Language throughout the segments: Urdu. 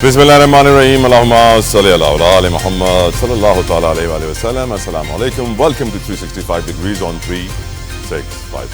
Bismillahirrahmanirrahim. Allahumma salli ala Muhammad sallallahu ta'ala alayhi wa sallam. Assalamu alaikum. Welcome to 365 degrees on 365.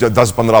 10-15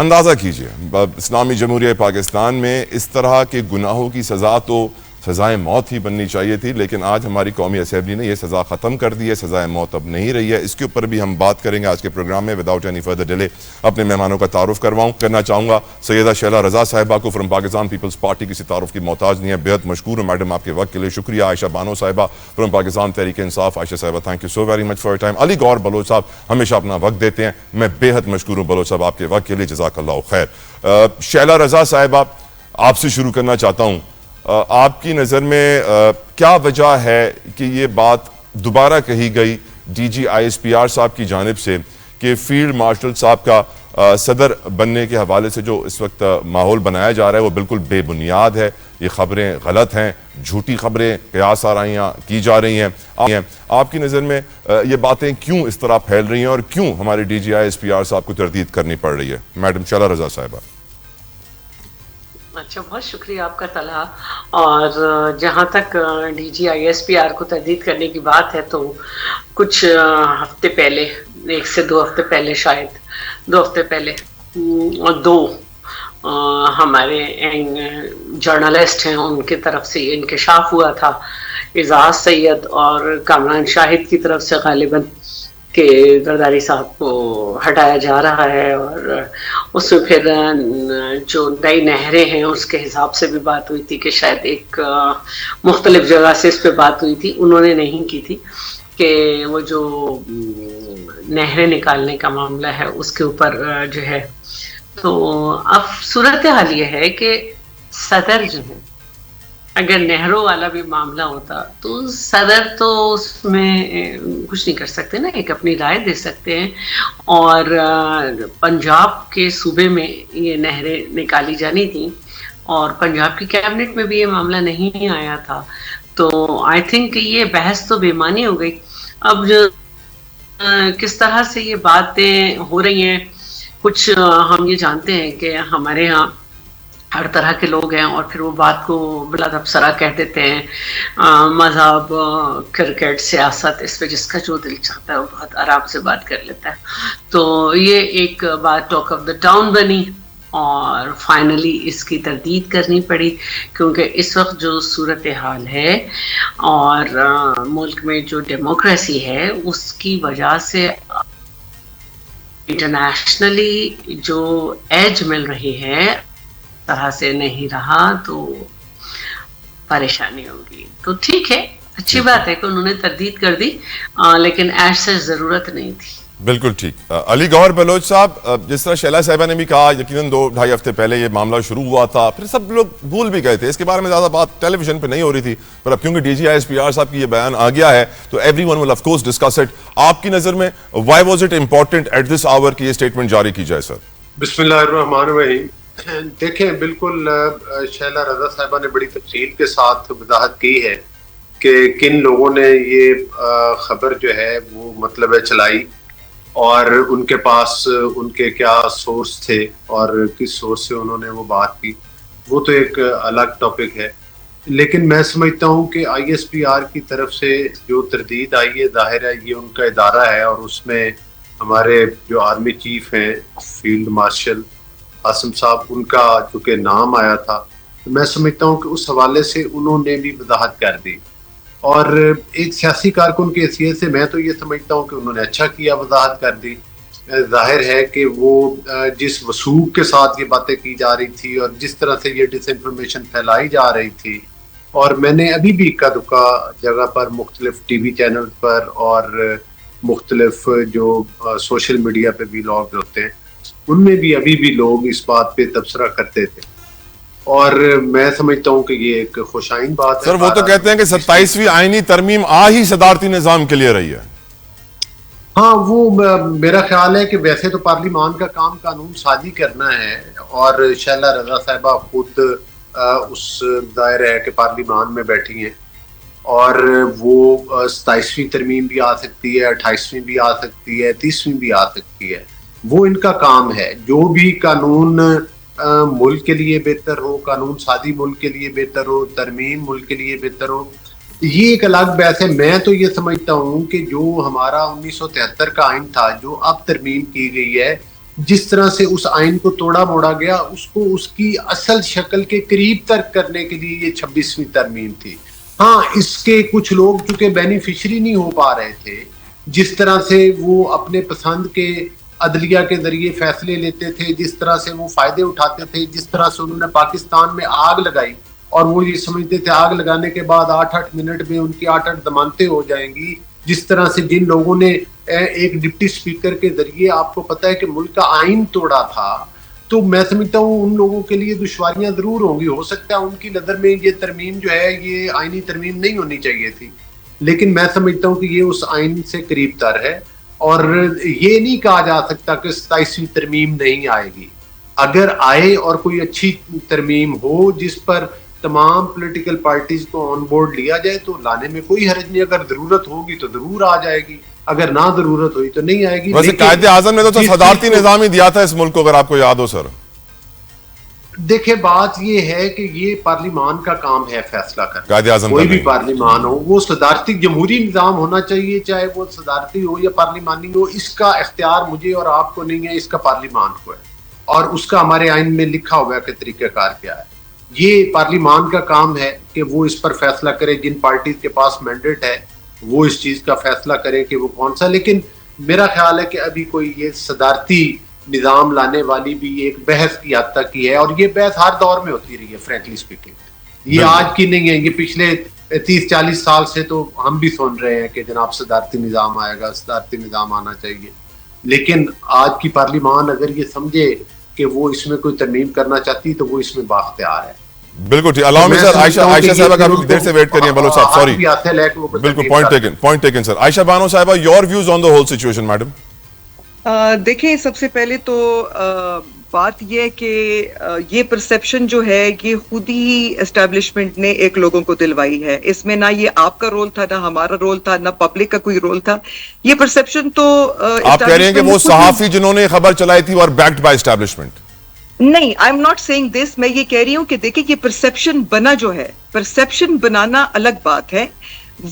اندازہ کیجئے اسلامی جمہوریہ پاکستان میں اس طرح کے گناہوں کی سزا تو سزائے موت ہی بننی چاہیے تھی، لیکن آج ہماری قومی اسمبلی نے یہ سزا ختم کر دی ہے، سزائے موت اب نہیں رہی ہے۔ اس کے اوپر بھی ہم بات کریں گے آج کے پروگرام میں۔ وداؤٹ اینی فردر ڈیلے اپنے مہمانوں کا تعارف کرنا چاہوں گا۔ سیدہ شیلا رضا صاحبہ کو فرام پاکستان پیپلز پارٹی کسی تعارف کی محتاج نہیں ہے، بہت مشکور ہوں میڈم آپ کے وقت کے لیے، شکریہ۔ عائشہ بانو صاحبہ فرام پاکستان تحریک انصاف، عائشہ صاحبہ thank you so very much for your time. Ali Gohar Baloch صاحب ہمیشہ اپنا وقت دیتے ہیں، میں بہت مشکور ہوں بلوچ صاحب آپ کے وقت کے لیے، جزاک اللہ خیر۔ شیلا رضا صاحبہ آپ سے شروع کرنا چاہتا ہوں، آپ کی نظر میں کیا وجہ ہے کہ یہ بات دوبارہ کہی گئی D G I S P R صاحب کی جانب سے کہ فیلڈ مارشل صاحب کا صدر بننے کے حوالے سے جو اس وقت ماحول بنایا جا رہا ہے وہ بالکل بے بنیاد ہے، یہ خبریں غلط ہیں، جھوٹی خبریں قیاس آرائیاں کی جا رہی ہیں؟ آپ کی نظر میں یہ باتیں کیوں اس طرح پھیل رہی ہیں اور کیوں ہمارے D G I S P R صاحب کو تردید کرنی پڑ رہی ہے؟ میڈم شیلا رضا صاحبہ۔ اچھا، بہت شکریہ آپ کا طلحہ۔ اور جہاں تک D G I S P R کو تردید کرنے کی بات ہے تو کچھ ہفتے پہلے، 1 سے 2 ہفتے پہلے، شاید 2 ہفتے پہلے، دو ہمارے جرنلسٹ ہیں ان کی طرف سے یہ انکشاف ہوا تھا، اعزاز سید اور کامران شاہد کی طرف سے غالباً، کہ زرداری صاحب کو ہٹایا جا رہا ہے، اور اس میں پھر جو نئی نہریں ہیں اس کے حساب سے بھی بات ہوئی تھی کہ شاید ایک مختلف جگہ سے اس پہ بات ہوئی تھی، انہوں نے نہیں کی تھی، کہ وہ جو نہریں نکالنے کا معاملہ ہے اس کے اوپر جو ہے۔ تو اب صورتحال یہ ہے کہ صدر جو ہے، اگر نہروں والا بھی معاملہ ہوتا تو صدر تو اس میں کچھ نہیں کر سکتے نا، ایک اپنی رائے دے سکتے ہیں، اور پنجاب کے صوبے میں یہ نہریں نکالی جانی تھیں اور پنجاب کی کیبنٹ میں بھی یہ معاملہ نہیں آیا تھا، تو آئی تھنک یہ بحث تو بے معنی ہو گئی۔ اب کس طرح سے یہ باتیں ہو رہی ہیں، کچھ ہم یہ جانتے ہیں کہ ہمارے ہاں ہر طرح کے لوگ ہیں، اور پھر وہ بات کو بلا تبصرہ کہہ دیتے ہیں، مذہب، کرکٹ، سیاست، اس پہ جس کا جو دل چاہتا ہے وہ بہت آرام سے بات کر لیتا ہے۔ تو یہ ایک بات ٹاک آف دا ٹاؤن بنی، اور فائنلی اس کی تردید کرنی پڑی، کیونکہ اس وقت جو صورتحال ہے اور ملک میں جو ڈیموکریسی ہے اس کی وجہ سے انٹرنیشنلی جو ایج مل رہی ہے طرح سے نہیں رہا تو پریشانی ہوگی۔ تو ٹھیک ہے، اچھی بات ہے کہ انہوں نے تردید کر دی، لیکن ایسے ضرورت نہیں تھی۔ بالکل ٹھیک۔ علی گور بلوچ صاحب، جس طرح شیلا صاحبہ نے بھی کہا، یقیناً 2-2.5 ہفتے پہلے یہ معاملہ شروع ہوا تھا، پھر سب لوگ بھول بھی گئے تھے، اس کے بارے میں زیادہ بات ٹیلی ویژن پہ نہیں ہو رہی تھی، پر اب کیونکہ D G I S P R صاحب کی یہ بیان آ گیا ہے تو everyone will of course discuss it. آپ کی نظر میں why was it important at this hour کہ یہ اسٹیٹمنٹ جاری کی جائے؟ سر بسم اللہ الرحمن الرحیم۔ دیکھیں، بالکل شیلا رضا صاحبہ نے بڑی تفصیل کے ساتھ وضاحت کی ہے کہ کن لوگوں نے یہ خبر جو ہے وہ مطلب چلائی، اور ان کے پاس ان کے کیا سورس تھے اور کس سورس سے انہوں نے وہ بات کی، وہ تو ایک الگ ٹاپک ہے۔ لیکن میں سمجھتا ہوں کہ آئی ایس پی آر کی طرف سے جو تردید آئی ہے، ظاہر ہے یہ ان کا ادارہ ہے، اور اس میں ہمارے جو آرمی چیف ہیں فیلڈ مارشل عاصم صاحب، ان کا چونکہ نام آیا تھا، تو میں سمجھتا ہوں کہ اس حوالے سے انہوں نے بھی وضاحت کر دی، اور ایک سیاسی کارکن کی حیثیت سے میں تو یہ سمجھتا ہوں کہ انہوں نے اچھا کیا، وضاحت کر دی۔ ظاہر ہے کہ وہ جس وثوق کے ساتھ یہ باتیں کی جا رہی تھی اور جس طرح سے یہ ڈس انفارمیشن پھیلائی جا رہی تھی، اور میں نے ابھی بھی اکا دکا جگہ پر مختلف ٹی وی چینل پر اور مختلف جو سوشل میڈیا پہ بھی لوگ ہوتے ہیں، ان میں بھی ابھی بھی لوگ اس بات پہ تبصرہ کرتے تھے، اور میں سمجھتا ہوں کہ یہ ایک خوشائن بات ہے۔ سر وہ تو کہتے ہیں کہ 27ویں آئینی ترمیم ہی صدارتی نظام کے لیے رہی ہے۔ ہاں، وہ میرا خیال ہے کہ ویسے تو پارلیمان کا کام قانون سازی کرنا ہے، اور شیلا رضا صاحبہ خود اس ظاہر ہے کہ پارلیمان میں بیٹھی ہیں، اور وہ 27ویں ترمیم بھی آ سکتی ہے، 28ویں بھی آ سکتی ہے، 30ویں بھی آ سکتی ہے، وہ ان کا کام ہے۔ جو بھی قانون ملک کے لیے بہتر ہو، قانون سازی ملک کے لیے بہتر ہو، ترمیم ملک کے لیے بہتر ہو، یہ ایک الگ بحث ہے۔ میں تو یہ سمجھتا ہوں کہ جو ہمارا 1973 کا آئین تھا، جو اب ترمیم کی گئی ہے، جس طرح سے اس آئین کو توڑا موڑا گیا اس کو اس کی اصل شکل کے قریب تر کرنے کے لیے یہ 26ویں ترمیم تھی. ہاں اس کے کچھ لوگ چونکہ بینیفیشری نہیں ہو پا رہے تھے، جس طرح سے وہ اپنے پسند کے عدلیہ کے ذریعے فیصلے لیتے تھے، جس طرح سے وہ فائدے اٹھاتے تھے، جس طرح سے انہوں نے پاکستان میں آگ لگائی اور وہ یہ سمجھتے تھے آگ لگانے کے بعد 8 منٹ میں ان کی 8 ضمانتیں ہو جائیں گی، جس طرح سے جن لوگوں نے ایک ڈپٹی اسپیکر کے ذریعے آپ کو پتہ ہے کہ ملک کا آئین توڑا تھا، تو میں سمجھتا ہوں ان لوگوں کے لیے دشواریاں ضرور ہوں گی. ہو سکتا ہے ان کی نظر میں یہ ترمیم جو ہے یہ آئینی ترمیم نہیں ہونی چاہیے تھی، لیکن میں سمجھتا ہوں کہ یہ اس آئین سے قریب تر ہے. اور یہ نہیں کہا جا سکتا کہ 27ویں ترمیم نہیں آئے گی. اگر آئے اور کوئی اچھی ترمیم ہو جس پر تمام پولیٹیکل پارٹیز کو آن بورڈ لیا جائے تو لانے میں کوئی حرج نہیں. اگر ضرورت ہوگی تو ضرور آ جائے گی، اگر نہ ضرورت ہوئی تو نہیں آئے گی. ویسے قائد اعظم نے تو صدارتی نظام ہی دیا تھا اس ملک کو، اگر آپ کو یاد ہو سر. دیکھیں بات یہ ہے کہ یہ پارلیمان کا کام ہے فیصلہ کرنا. قائد اعظم کوئی بھی پارلیمان ہو وہ صدارتی جمہوری نظام ہونا چاہیے، چاہے وہ صدارتی ہو یا پارلیمانی ہو. اس کا اختیار مجھے اور آپ کو نہیں ہے، اس کا پارلیمان کو ہے، اور اس کا ہمارے آئین میں لکھا ہوا ہے کہ طریقہ کار کیا ہے. یہ پارلیمان کا کام ہے کہ وہ اس پر فیصلہ کرے. جن پارٹیز کے پاس مینڈیٹ ہے وہ اس چیز کا فیصلہ کرے کہ وہ کون سا. لیکن میرا خیال ہے کہ ابھی کوئی یہ صدارتی نظام لانے والی بھی ایک بحث کی حد تک کی ہے، اور یہ بحث ہر دور میں ہوتی رہی ہے فرینکلی اسپیکنگ. یہ آج کی نہیں ہے، یہ پچھلے 30-40 سال سے تو ہم بھی سن رہے ہیں کہ جناب صدارتی نظام آئے گا، صدارتی نظام آنا چاہیے. لیکن آج کی پارلیمان اگر یہ سمجھے کہ وہ اس میں کوئی ترمیم کرنا چاہتی تو وہ اس میں بااختیار ہے. بالکل ٹھیک. الاؤ می سر، عائشہ صاحبہ کافی دیر سے ویٹ کریے. بلوچ صاحب سوری، بالکل point taken sir. Ayesha Bano صاحبہ، your views on the whole situation madam. دیکھیں سب سے پہلے تو بات یہ کہ یہ پرسیپشن جو ہے یہ خود ہی اسٹیبلشمنٹ نے ایک لوگوں کو دلوائی ہے. اس میں نہ یہ آپ کا رول تھا، نہ ہمارا رول تھا، نہ پبلک کا کوئی رول تھا. یہ پرسیپشن تو آپ کہہ رہے ہیں کہ وہ صحافی جنہوں نے خبر چلائی تھی اور بیکڈ بائی اسٹیبلشمنٹ. نہیں، آئی ایم ناٹ سیئنگ دس. میں یہ کہہ رہی ہوں کہ دیکھیں یہ پرسیپشن بنا جو ہے، پرسیپشن بنانا الگ بات ہے.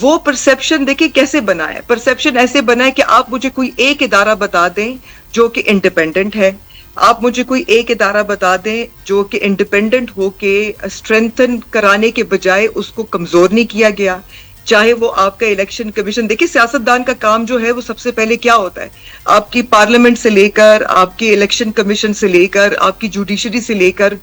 وہ پرسیپشن دیکھیں کیسے بنا ہے. پرسیپشن ایسے بنا ہے کہ آپ مجھے کوئی ایک ادارہ بتا دیں جو کہ انڈیپینڈنٹ ہے، آپ مجھے کوئی ایک ادارہ بتا دیں جو کہ انڈیپینڈنٹ ہو کے اسٹرینتھن کرانے کے بجائے اس کو کمزور نہیں کیا گیا. چاہے وہ آپ کا الیکشن کمیشن، دیکھیں سیاستدان کا کام جو ہے وہ سب سے پہلے کیا ہوتا ہے، آپ کی پارلیمنٹ سے لے کر، آپ کے الیکشن کمیشن سے لے کر، آپ کی جوڈیشری سے لے کر،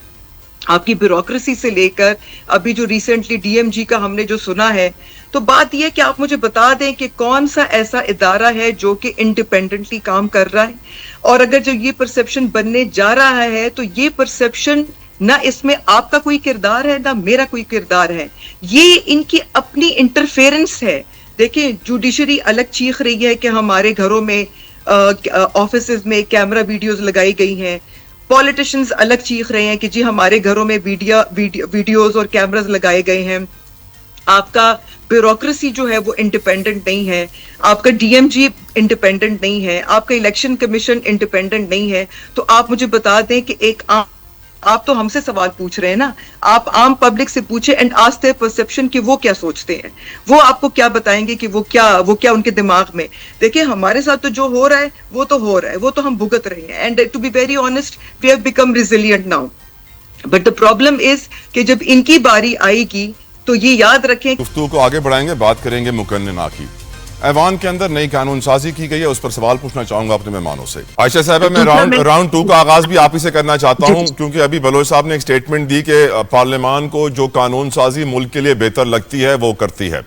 آپ کی بیوروکریسی سے لے کر، ابھی جو ریسنٹلی ڈی ایم جی کا ہم نے جو سنا ہے، تو بات یہ کہ آپ مجھے بتا دیں کہ کون سا ایسا ادارہ ہے جو کہ انڈیپینڈنٹلی کام کر رہا ہے. اور اگر جو یہ پرسیپشن بننے جا رہا ہے تو یہ پرسیپشن نہ اس میں آپ کا کوئی کردار ہے نہ میرا کوئی کردار ہے، یہ ان کی اپنی انٹرفیئرنس ہے. دیکھیں جوڈیشری الگ چیخ رہی ہے کہ ہمارے گھروں میں آفیسز میں کیمرہ ویڈیوز لگائی گئی ہیں، پولیٹیشنز الگ چیخ رہے ہیں کہ جی ہمارے گھروں میں ویڈیوز اور کیمراز لگائے گئے ہیں. آپ کا بیوروکریسی جو ہے وہ انڈیپینڈنٹ نہیں ہے، آپ کا ڈی ایم جی انڈیپینڈنٹ نہیں ہے، آپ کا الیکشن کمیشن انڈیپینڈنٹ نہیں ہے. تو آپ مجھے بتا دیں کہ ایک آپ تو ہم سے سوال پوچھ رہے ہیں نا، آپ عام پبلک سے پوچھیں اینڈ آسک دیئر پرسیپشن کہ وہ کیا سوچتے ہیں. وہ آپ کو کیا بتائیں گے کہ وہ کیا ان کے دماغ میں. دیکھیں ہمارے ساتھ تو جو ہو رہا ہے وہ تو ہو رہا ہے، وہ تو ہم بھگت رہے ہیں. And to be very honest we have become resilient now. But the problem is کہ جب ان کی باری آئے گی تو یہ یاد رکھیں. گفتگو کو آگے بڑھائیں گے، بات کریں گے مقننہ کی. ایوان کے اندر نئی قانون سازی کی گئی ہے، اس پر سوال پوچھنا چاہوں گا اپنے مہمانوں سے. عائشہ صاحبہ میں راؤنڈ 2 کا آغاز بھی آپ ہی سے کرنا چاہتا ہوں، کیونکہ ابھی بلوچ صاحب نے ایک سٹیٹمنٹ دی کہ پارلیمان کو جو قانون سازی ملک کے لیے بہتر لگتی ہے وہ کرتی ہے.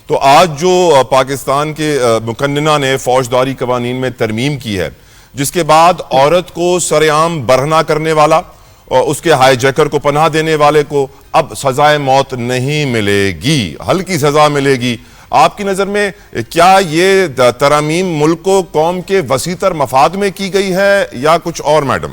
تو آج جو پاکستان کے مقننہ نے فوجداری قوانین میں ترمیم کی ہے، جس کے بعد عورت کو سر عام برہنہ کرنے والا اور اس کے ہائی جیکر کو پناہ دینے والے کو اب سزائے موت نہیں ملے گی، ہلکی سزا ملے گی. آپ کی نظر میں کیا یہ ترامیم ملک و قوم کے وسیع تر مفاد میں کی گئی ہے یا کچھ اور میڈم؟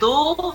2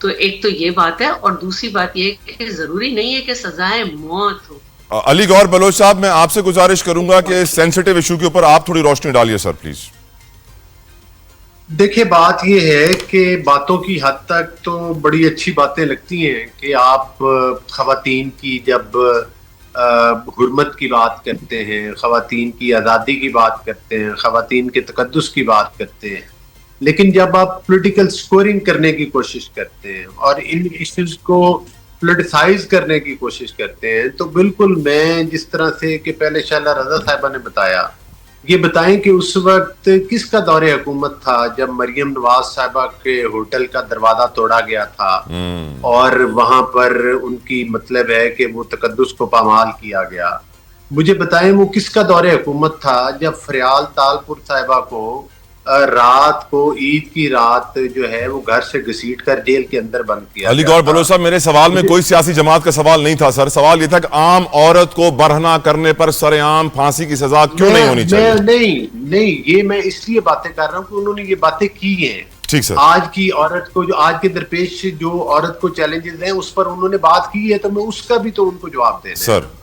تو ایک تو یہ بات ہے، اور دوسری بات یہ کہ ضروری نہیں ہے کہ سزائے موت ہو۔ علی گوہر بلوچ صاحب، میں آپ سے گزارش کروں گا کہ سینسٹیو ایشو کے اوپر آپ تھوڑی روشنی ڈالیے سر پلیز۔ دیکھیں بات یہ ہے کہ باتوں کی حد تک تو بڑی اچھی باتیں لگتی ہیں کہ آپ خواتین کی جب حرمت کی بات کرتے ہیں، خواتین کی آزادی کی بات کرتے ہیں، خواتین کے تقدس کی بات کرتے ہیں، لیکن جب آپ پولیٹیکل سکورنگ کرنے کی کوشش کرتے ہیں اور ان ایشوز کو پولیٹیسائز کرنے کی کوشش کرتے ہیں، تو بالکل میں جس طرح سے کہ پہلے شیلا رضا صاحبہ نے بتایا، یہ بتائیں کہ اس وقت کس کا دور حکومت تھا جب مریم نواز صاحبہ کے ہوٹل کا دروازہ توڑا گیا تھا اور وہاں پر ان کی مطلب ہے کہ وہ تقدس کو پامال کیا گیا؟ مجھے بتائیں وہ کس کا دور حکومت تھا جب فریال تالپور صاحبہ کو رات کو عید کی رات جو ہے وہ گھر سے گھسیٹ کر جیل کے اندر بند کیا؟ علی گوہر بلوچ صاحب، میرے سوال میں کوئی سیاسی جماعت کا سوال نہیں تھا سر، سوال یہ تھا کہ عام عورت کو برہنہ کرنے پر سر عام پھانسی کی سزا کیوں نہیں ہونی چاہیے؟ نہیں، یہ میں اس لیے باتیں کر رہا ہوں کہ انہوں نے یہ باتیں کی ہیں۔ ٹھیک سر، آج کی عورت کو جو آج کے درپیش جو عورت کو چیلنجز ہیں اس پر انہوں نے بات کی ہے، تو میں اس کا بھی تو ان کو جواب دینا ہے سر۔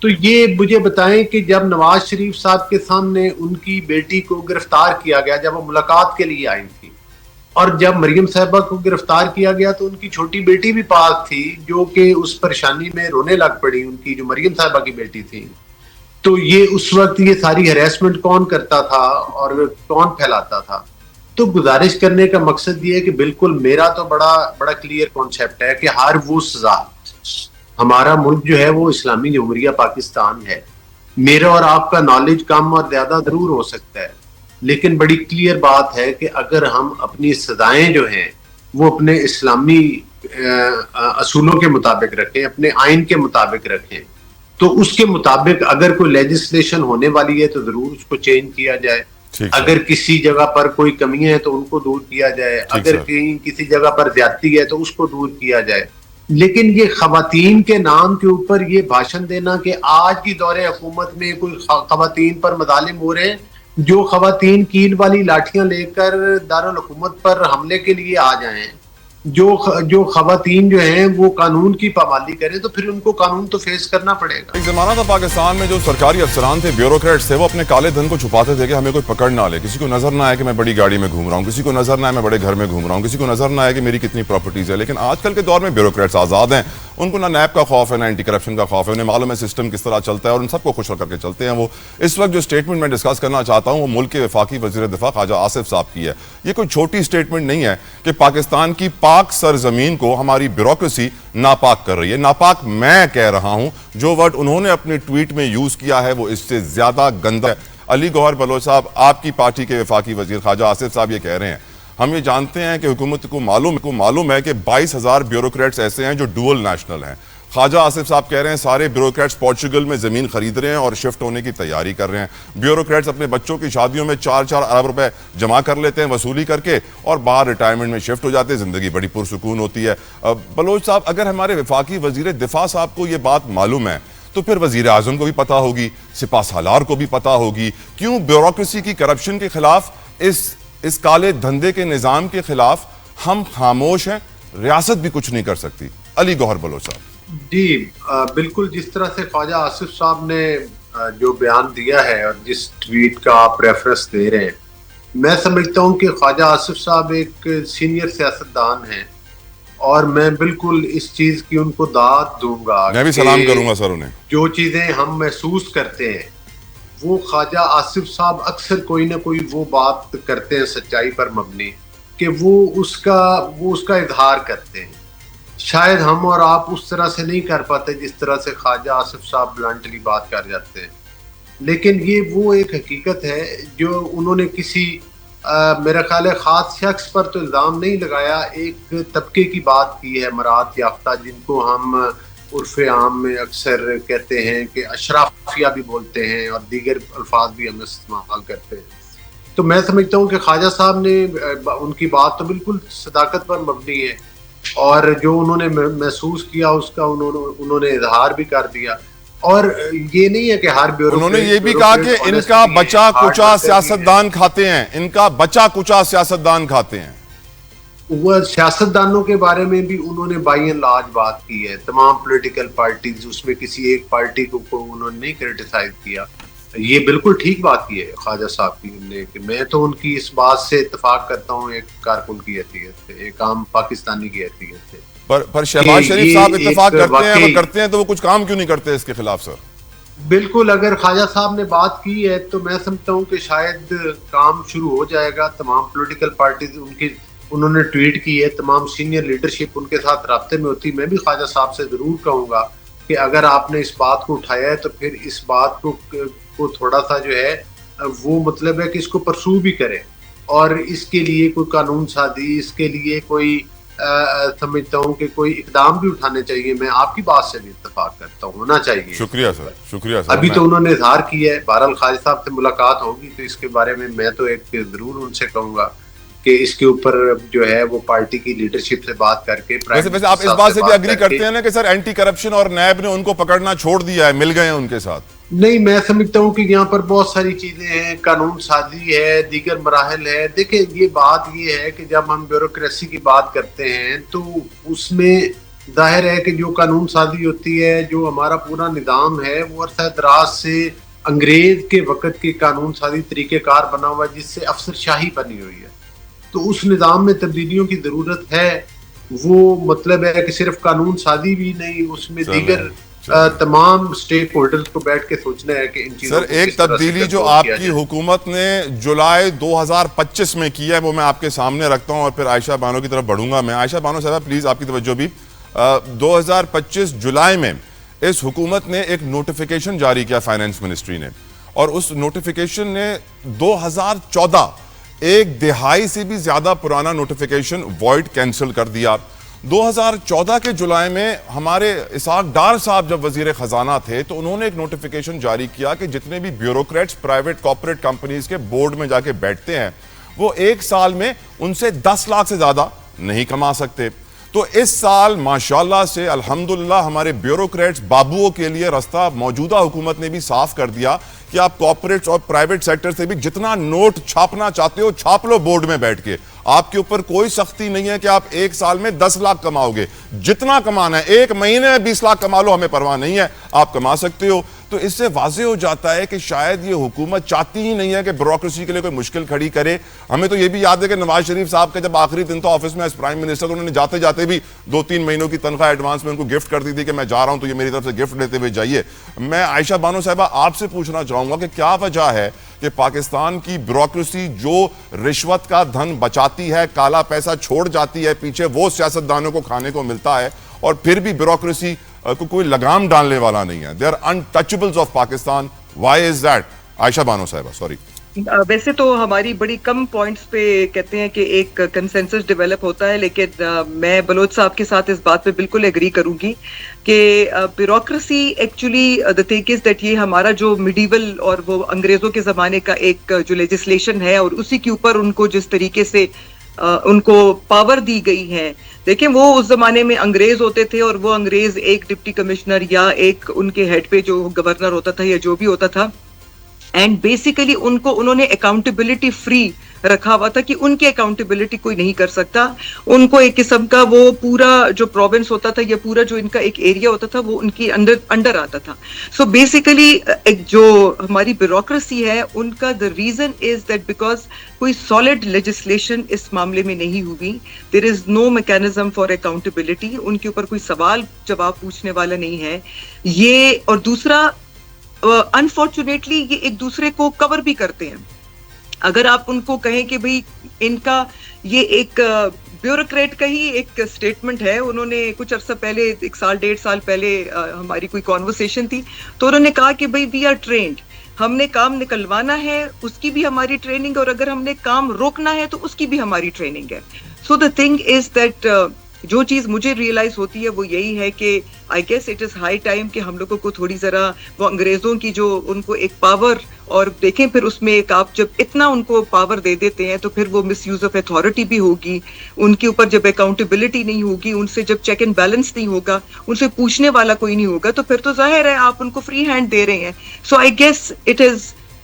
تو یہ مجھے بتائیں کہ جب نواز شریف صاحب کے سامنے ان کی بیٹی کو گرفتار کیا گیا جب وہ ملاقات کے لیے آئی تھی، اور جب مریم صاحبہ کو گرفتار کیا گیا تو ان کی چھوٹی بیٹی بھی پاس تھی جو کہ اس پریشانی میں رونے لگ پڑی، ان کی جو مریم صاحبہ کی بیٹی تھی۔ تو یہ اس وقت یہ ساری ہریسمنٹ کون کرتا تھا اور کون پھیلاتا تھا؟ تو گزارش کرنے کا مقصد یہ ہے کہ بالکل میرا تو بڑا کلیئر کانسیپٹ ہے کہ ہر وہ سزا، ہمارا ملک جو ہے وہ اسلامی جمہوریہ پاکستان ہے، میرا اور آپ کا نالج کم اور زیادہ ضرور ہو سکتا ہے، لیکن بڑی کلیئر بات ہے کہ اگر ہم اپنی سزائیں جو ہیں وہ اپنے اسلامی اصولوں کے مطابق رکھیں، اپنے آئین کے مطابق رکھیں، تو اس کے مطابق اگر کوئی لیجسلیشن ہونے والی ہے تو ضرور اس کو چینج کیا جائے، اگر کسی جگہ پر کوئی کمیاں ہیں تو ان کو دور کیا جائے، اگر کسی جگہ پر زیادتی ہے تو اس کو دور کیا جائے۔ لیکن یہ خواتین کے نام کے اوپر یہ بھاشن دینا کہ آج کی دور حکومت میں کوئی خواتین پر مظالم ہو رہے ہیں، جو خواتین کیل والی لاٹھیاں لے کر دارالحکومت پر حملے کے لیے آ جائیں، جو خواتین جو ہیں وہ قانون کی پامالی کریں، تو پھر ان کو قانون تو فیس کرنا پڑے گا۔ ایک زمانہ تھا پاکستان میں جو سرکاری افسران تھے، بیوروکریٹس تھے، وہ اپنے کالے دھن کو چھپاتے تھے کہ ہمیں کوئی پکڑ نہ لے، کسی کو نظر نہ آئے کہ میں بڑی گاڑی میں گھوم رہا ہوں، کسی کو نظر نہ آئے میں بڑے گھر میں گھوم رہا ہوں، کسی کو نظر نہ آئے کہ میری کتنی پراپرٹیز ہے۔ لیکن آج کل کے دور میں بیوروکریٹس آزاد ہیں، ان کو نہ نیب کا خوف ہے نہ اینٹی کرپشن کا خوف ہے، انہیں معلوم ہے سسٹم کس طرح چلتا ہے اور ان سب کو خوش کر کے چلتے ہیں۔ وہ اس وقت جو سٹیٹمنٹ میں ڈسکس کرنا چاہتا ہوں وہ ملک کے وفاقی وزیر دفاع خواجہ آصف صاحب کی ہے۔ یہ کوئی چھوٹی سٹیٹمنٹ نہیں ہے کہ پاکستان کی پاک سرزمین کو ہماری بیوروکریسی ناپاک کر رہی ہے۔ ناپاک میں کہہ رہا ہوں، جو ورڈ انہوں نے اپنے ٹویٹ میں یوز کیا ہے وہ اس سے زیادہ گندا ہے۔ علی گوہر بلوچ صاحب، آپ کی پارٹی کے وفاقی وزیر خواجہ آصف صاحب یہ کہہ رہے ہیں، ہم یہ جانتے ہیں کہ حکومت کو معلوم ہے کہ 22,000 بیوروکریٹس ایسے ہیں جو ڈوئل نیشنل ہیں۔ خواجہ آصف صاحب کہہ رہے ہیں سارے بیوروکریٹس پورچگل میں زمین خرید رہے ہیں اور شفٹ ہونے کی تیاری کر رہے ہیں۔ بیوروکریٹس اپنے بچوں کی شادیوں میں 4 ارب روپے جمع کر لیتے ہیں وصولی کر کے اور باہر ریٹائرمنٹ میں شفٹ ہو جاتے ہیں، زندگی بڑی پرسکون ہوتی ہے۔ بلوچ صاحب، اگر ہمارے وفاقی وزیر دفاع صاحب کو یہ بات معلوم ہے تو پھر وزیر اعظم کو بھی پتہ ہوگی، سپہ سالار کو بھی پتہ ہوگی، کیوں بیوروکریسی کی کرپشن کے خلاف، اس کالے دھندے کے نظام کے خلاف ہم خاموش ہیں؟ ریاست بھی کچھ نہیں کر سکتی۔ علی گوہر بلوچ صاحب جی بالکل، جس طرح سے خواجہ آصف صاحب نے جو بیان دیا ہے اور جس ٹویٹ کا آپ ریفرنس دے رہے ہیں، میں سمجھتا ہوں کہ خواجہ آصف صاحب ایک سینئر سیاستدان ہیں اور میں بالکل اس چیز کی ان کو داد دوں گا، میں بھی سلام کروں گا سر انہیں۔ جو چیزیں ہم محسوس کرتے ہیں وہ خواجہ آصف صاحب اکثر کوئی نہ کوئی وہ بات کرتے ہیں سچائی پر مبنی کہ وہ اس کا اظہار کرتے ہیں۔ شاید ہم اور آپ اس طرح سے نہیں کر پاتے جس طرح سے خواجہ آصف صاحب بلنٹلی بات کر جاتے ہیں، لیکن یہ وہ ایک حقیقت ہے جو انہوں نے کسی میرا خیال ہے خاص شخص پر تو الزام نہیں لگایا، ایک طبقے کی بات کی ہے مراد یافتہ، جن کو ہم عرف عام میں اکثر کہتے ہیں کہ اشرافیہ بھی بولتے ہیں اور دیگر الفاظ بھی ہم استعمال کرتے ہیں۔ تو میں سمجھتا ہوں کہ خواجہ صاحب نے ان کی بات تو بالکل صداقت پر مبنی ہے اور جو انہوں نے محسوس کیا اس کا انہوں نے اظہار بھی کر دیا، اور یہ نہیں ہے کہ ہر انہوں نے یہ بھی کہا کہ ان کا بچا کچا سیاستدان کھاتے ہیں، ان کا بچا کچا سیاستدان کھاتے ہیں۔ وہ سیاستدانوں کے بارے میں بھی انہوں نے بائی اینڈ لارج بات کی ہے، تمام پولیٹیکل پارٹیز، اس میں کسی ایک پارٹی کو انہوں نے نہیں کرٹیسائز کیا. یہ بالکل ٹھیک بات کی ہے خواجہ صاحب کی نے، کہ میں تو ان کی اس بات سے اتفاق کرتا ہوں ایک کارکن کی حیثیت سے، ایک عام پاکستانی کی حیثیت سے. پر شہباز شریف صاحب اتفاق کرتے ہیں، اگر کرتے ہیں تو وہ کچھ کام کیوں نہیں کرتے اس کے خلاف سر؟ بالکل، اگر خواجہ صاحب نے بات کی ہے تو میں سمجھتا ہوں کہ شاید کام شروع ہو جائے گا. تمام پولیٹیکل پارٹیز انہوں نے ٹویٹ کی ہے، تمام سینئر لیڈرشپ ان کے ساتھ رابطے میں ہوتی. میں بھی خواجہ صاحب سے ضرور کہوں گا کہ اگر آپ نے اس بات کو اٹھایا ہے تو پھر اس بات کو تھوڑا سا جو ہے وہ مطلب ہے کہ اس کو پرسو بھی کرے، اور اس کے لیے کوئی قانون سازی، اس کے لیے کوئی سمجھتا ہوں کہ کوئی اقدام بھی اٹھانے چاہیے. میں آپ کی بات سے بھی اتفاق کرتا ہوں، ہونا چاہیے. شکریہ سر، شکریہ سر. ابھی تو انہوں نے اظہار کیا ہے، بہرحال خواجہ صاحب سے ملاقات ہوگی تو اس کے بارے میں تو ایک ضرور ان سے کہوں گا کہ اس کے اوپر جو ہے وہ پارٹی کی لیڈرشپ سے بات کر کے. ویسے آپ اس بات سے بھی اگری کرتے ہیں نا کہ سر اینٹی کرپشن اور نیب نے ان کو پکڑنا چھوڑ دیا ہے، مل گئے ہیں ان کے ساتھ؟ نہیں، میں سمجھتا ہوں کہ یہاں پر بہت ساری چیزیں ہیں، قانون سازی ہے، دیگر مراحل ہے. دیکھیں، یہ بات یہ ہے کہ جب ہم بیوروکریسی کی بات کرتے ہیں تو اس میں ظاہر ہے کہ جو قانون سازی ہوتی ہے، جو ہمارا پورا نظام ہے وہ عرصہ دراز سے انگریز کے وقت کے قانون سازی طریقہ کار بنا ہوا ہے، جس سے افسر شاہی بنی ہوئی ہے. تو اس نظام میں تبدیلیوں کی ضرورت ہے. وہ مطلب ہے کہ صرف قانون سازی بھی نہیں، اس میں دیگر تمام سٹیک ہولڈرز کو بیٹھ کے سوچنا ہے کہ ان چیزوں سر ایک تبدیلی جو آپ کی حکومت نے جولائی 2025 میں کی ہے وہ میں آپ کے سامنے رکھتا ہوں اور پھر عائشہ بانو کی طرف بڑھوں گا میں. عائشہ بانو صاحبہ پلیز آپ کی توجہ بھی. 2025 جولائی میں اس حکومت نے ایک نوٹیفیکیشن جاری کیا فائنانس منسٹری نے، اور اس نوٹیفیکیشن نے 2014 ایک دہائی سے بھی زیادہ پرانا نوٹیفیکیشن وائڈ کینسل کر دیا. 2014 کے جولائی میں ہمارے اسحاق ڈار صاحب جب وزیر خزانہ تھے تو انہوں نے ایک نوٹیفیکیشن جاری کیا کہ جتنے بھی بیوروکریٹس پرائیویٹ کارپوریٹ کمپنیز کے بورڈ میں جا کے بیٹھتے ہیں وہ ایک سال میں ان سے 10 لاکھ سے زیادہ نہیں کما سکتے. تو اس سال ماشاءاللہ سے الحمدللہ ہمارے بیوروکریٹس بابوؤں کے لیے رستہ موجودہ حکومت نے بھی صاف کر دیا کہ آپ کارپوریٹس اور پرائیویٹ سیکٹر سے بھی جتنا نوٹ چھاپنا چاہتے ہو چھاپ لو بورڈ میں بیٹھ کے. آپ کے اوپر کوئی سختی نہیں ہے کہ آپ ایک سال میں 10 لاکھ کماؤ گے، جتنا کمانا ہے ایک مہینے میں 20 لاکھ کما لو، ہمیں پرواہ نہیں ہے، آپ کما سکتے ہو. تو اس سے واضح ہو جاتا ہے کہ شاید یہ حکومت چاہتی ہی نہیں ہے کہ بیوروکریسی کے لیے کوئی مشکل کھڑی کرے. ہمیں تو یہ بھی یاد ہے کہ نواز شریف صاحب کا جب آخری دن تھا آفس میں ایز پرائم منسٹر تو انہوں نے جاتے جاتے بھی 2-3 مہینوں کی تنخواہ ایڈوانس میں ان کو گفٹ کر دی تھی کہ میں جا رہا ہوں تو یہ میری طرف سے گفٹ لیتے ہوئے جائیے. میں عائشہ بانو صاحبہ آپ سے پوچھنا چاہوں گا کہ کیا وجہ ہے کہ پاکستان کی بیوروکریسی جو رشوت کا دھن بچاتی ہے، کالا پیسہ چھوڑ جاتی ہے پیچھے، وہ سیاستدانوں کو کھانے کو ملتا ہے اور پھر بھی بیوروکریسی کو کوئی لگام ڈالنے والا نہیں ہے. They are untouchables of Pakistan. Why is that? عائشہ بانو صاحبہ سوری. ویسے تو ہماری بڑی کم پوائنٹس پہ کہتے ہیں کہ ایک کنسنسس ڈیولپ ہوتا ہے، لیکن میں بلوچ صاحب کے ساتھ اس بات پہ بالکل ایگری کروں گی کہ bureaucracy actually the thing is that یہ ہمارا جو میڈیول اور وہ انگریزوں کے زمانے کا ایک جو لیجسلیشن ہے اور اسی کے اوپر ان کو جس طریقے سے ان کو پاور دی گئی ہے. دیکھیں وہ اس زمانے میں انگریز ہوتے تھے اور وہ انگریز ایک ڈپٹی کمشنر یا ایک ان کے ہیڈ پہ جو گورنر ہوتا تھا یا جو بھی ہوتا تھا، اینڈ بیسیکلی ان کو انہوں نے اکاؤنٹیبلٹی فری رکھا ہوا تھا کہ ان کی اکاؤنٹیبلٹی کوئی نہیں کر سکتا. ان کو ایک قسم کا وہ پورا جو پروونس ہوتا تھا یا پورا جو ان کا ایک ایریا ہوتا تھا وہ ان کی انڈر آتا تھا. سو بیسیکلی جو ہماری بیوروکریسی ہے ان کا the reason is that because کوئی سالڈ لیجسلیشن اس معاملے میں نہیں ہوئی. there is no mechanism for accountability. ان کے اوپر کوئی سوال جواب پوچھنے والا نہیں ہے یہ. اور دوسرا انفارچونیٹلی یہ ایک دوسرے کو کور بھی کرتے ہیں. اگر آپ ان کو کہیں کہ بھئی ان کا یہ ایک بیوروکریٹ کا ہی ایک سٹیٹمنٹ ہے، انہوں نے کچھ عرصہ پہلے 1-1.5 سال پہلے ہماری کوئی کانورسیشن تھی تو انہوں نے کہا کہ بھئی وی آر ٹرینڈ، ہم نے کام نکلوانا ہے اس کی بھی ہماری ٹریننگ، اور اگر ہم نے کام روکنا ہے تو اس کی بھی ہماری ٹریننگ ہے. سو دا تھنگ از دیٹ جو چیز مجھے ریئلائز ہوتی ہے وہ یہی ہے کہ آئی guess it is high time کہ ہم لوگوں کو تھوڑی ذرا وہ انگریزوں کی جو ان کو ایک پاور، اور دیکھیں پھر اس میں ایک آپ جب اتنا ان کو پاور دے دیتے ہیں تو پھر وہ مس یوز آف اتھارٹی بھی ہوگی ان کے اوپر. جب اکاؤنٹیبلٹی نہیں ہوگی ان سے، جب چیک اینڈ بیلنس نہیں ہوگا، ان سے پوچھنے والا کوئی نہیں ہوگا، تو پھر تو ظاہر ہے آپ ان کو فری ہینڈ دے رہے ہیں. So I guess it is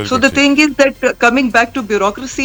So the thing is that coming back to bureaucracy,